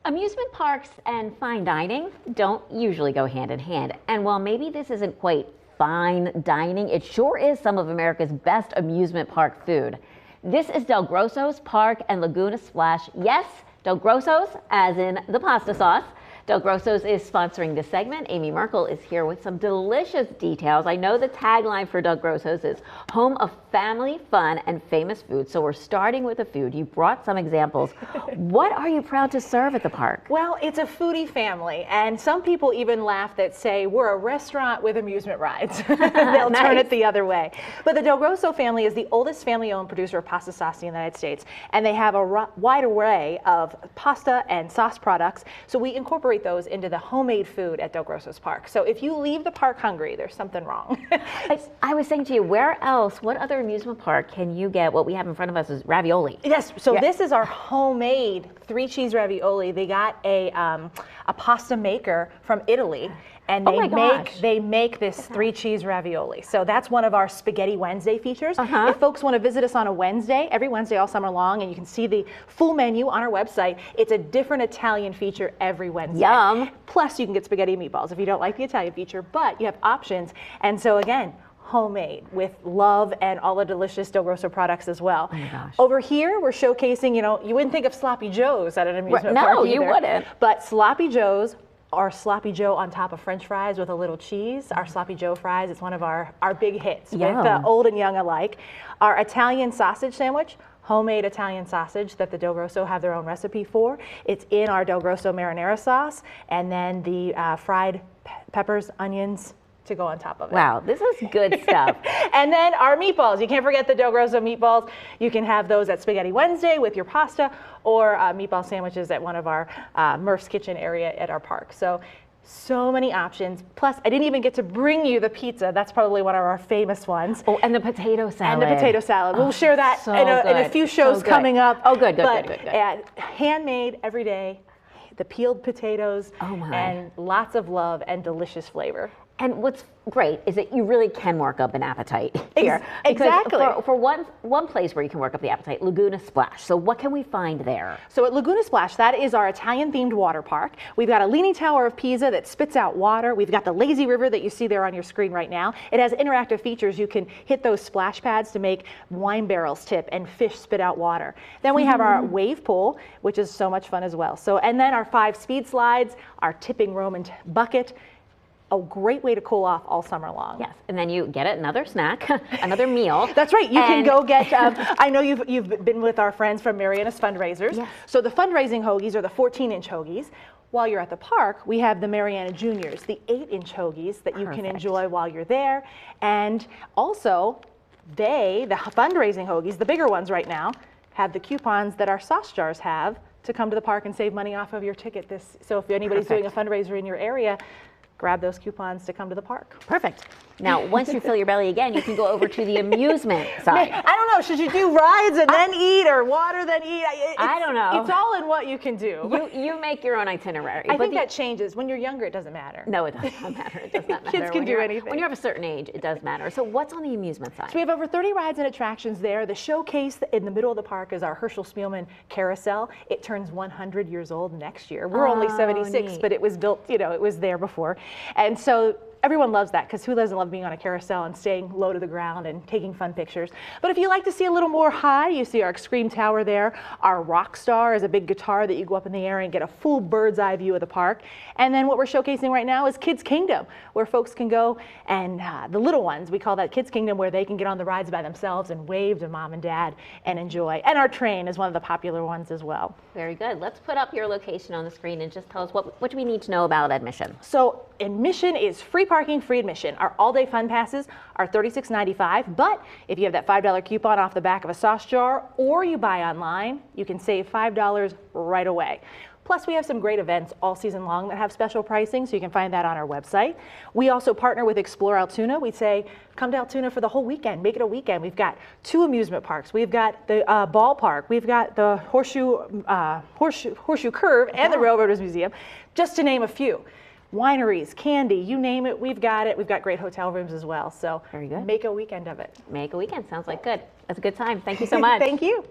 Amusement parks and fine dining don't usually go hand in hand. And while maybe this isn't quite fine dining, it sure is some of America's best amusement park food. This is DelGrosso's Park and Laguna Splash. Yes, DelGrosso's, as in the pasta sauce. DelGrosso's is sponsoring this segment. Amy Merkel is here with some delicious details. I know the tagline for DelGrosso's is home of family, fun, and famous food. So we're starting with the food. You brought some examples. What are you proud to serve at the park? Well, it's a foodie family, and some people even laugh that say we're a restaurant with amusement rides. They'll Nice. turn it the other way. But the DelGrosso family is the oldest family-owned producer of pasta sauce in the United States, and they have a wide array of pasta and sauce products. So we incorporate those into the homemade food at DelGrosso's Park. So if you leave the park hungry, there's something wrong. I was saying to you, where else, what other amusement park can you get? What we have in front of us is ravioli. Yes, so Yeah. this is our homemade 3-cheese ravioli. They got a pasta maker from Italy, and Oh my gosh. they make this 3-cheese ravioli. So that's one of our Spaghetti Wednesday features. Uh-huh. If folks want to visit us on a Wednesday, every Wednesday all summer long, and you can see the full menu on our website, it's a different Italian feature every Wednesday. Yum. Plus you can get spaghetti and meatballs if you don't like the Italian feature, but you have options. And so again, homemade with love and all the delicious DelGrosso products as well. Oh my gosh. Over here, we're showcasing, you wouldn't think of Sloppy Joes at an amusement park No, either. you wouldn't. But Sloppy Joes are Sloppy Joe on top of French fries with a little cheese. Our Sloppy Joe fries is one of our big hits with Yum. old and young alike. Our Italian sausage sandwich, homemade Italian sausage that the DelGrosso have their own recipe for. It's in our DelGrosso marinara sauce, and then the fried peppers, onions, to go on top of it. Wow, this is good stuff. And then our meatballs. You can't forget the DelGrosso meatballs. You can have those at Spaghetti Wednesday with your pasta, or meatball sandwiches at one of our Murph's Kitchen area at our park. So many options. Plus, I didn't even get to bring you the pizza. That's probably one of our famous ones. Oh, and the potato salad. And the potato salad. We'll share that so in a good. few shows So good. coming up. Oh, good. But handmade every day, the peeled potatoes, Oh, my. and lots of love and delicious flavor. And what's great is that you really can work up an appetite here. Because Exactly. For one place where you can work up the appetite, Laguna Splash. So what can we find there? So at Laguna Splash, that is our Italian-themed water park. We've got a leaning tower of Pisa that spits out water. We've got the lazy river that you see there on your screen right now. It has interactive features. You can hit those splash pads to make wine barrels tip and fish spit out water. Then we have our wave pool, which is so much fun as well. And then our 5 speed slides, our tipping Roman bucket. A great way to cool off all summer long. Yes, and then you get another snack, another meal. That's right. You can go get, I know you've been with our friends from Mariana's Fundraisers. Yes. So the fundraising hoagies are the 14-inch hoagies. While you're at the park, we have the Mariana Juniors, the 8-inch hoagies that you can Perfect. enjoy while you're there. And also, the fundraising hoagies, the bigger ones right now, have the coupons that our sauce jars have to come to the park and save money off of your ticket. So if anybody's doing a fundraiser in your area, grab those coupons to come to the park. Perfect. Now, once you fill your belly again, you can go over to the amusement side. I don't know, should you do rides and then eat, or water then eat? I don't know. It's all in what you can do. You make your own itinerary. I think that changes. When you're younger, it doesn't matter. No, it does not matter. It does not matter. Kids can do anything. When you're of a certain age, it does matter. So what's on the amusement side? So we have over 30 rides and attractions there. The showcase in the middle of the park is our Herschel Spielman carousel. It turns 100 years old next year. We're only 76, neat. but it was built, it was there before. And so everyone loves that, because who doesn't love being on a carousel and staying low to the ground and taking fun pictures? But if you like to see a little more high, you see our Extreme Tower there. Our Rock Star is a big guitar that you go up in the air and get a full bird's eye view of the park. And then what we're showcasing right now is Kids Kingdom, where folks can go and the little ones, we call that Kids Kingdom, where they can get on the rides by themselves and wave to mom and dad and enjoy. And our train is one of the popular ones as well. Very good. Let's put up your location on the screen and just tell us what do we need to know about admission. So admission is free parking, free admission. Our all-day fun passes are $36.95, but if you have that $5 coupon off the back of a sauce jar, or you buy online, you can save $5 right away. Plus, we have some great events all season long that have special pricing, so you can find that on our website. We also partner with Explore Altoona. We say, come to Altoona for the whole weekend. Make it a weekend. We've got 2 amusement parks. We've got the ballpark. We've got the horseshoe curve and the Railroaders Museum, just to name a few. Wineries, candy, you name it, we've got it. We've got great hotel rooms as well. So Very good. Make a weekend of it. Make a weekend. Sounds like good. That's a good time. Thank you so much. Thank you.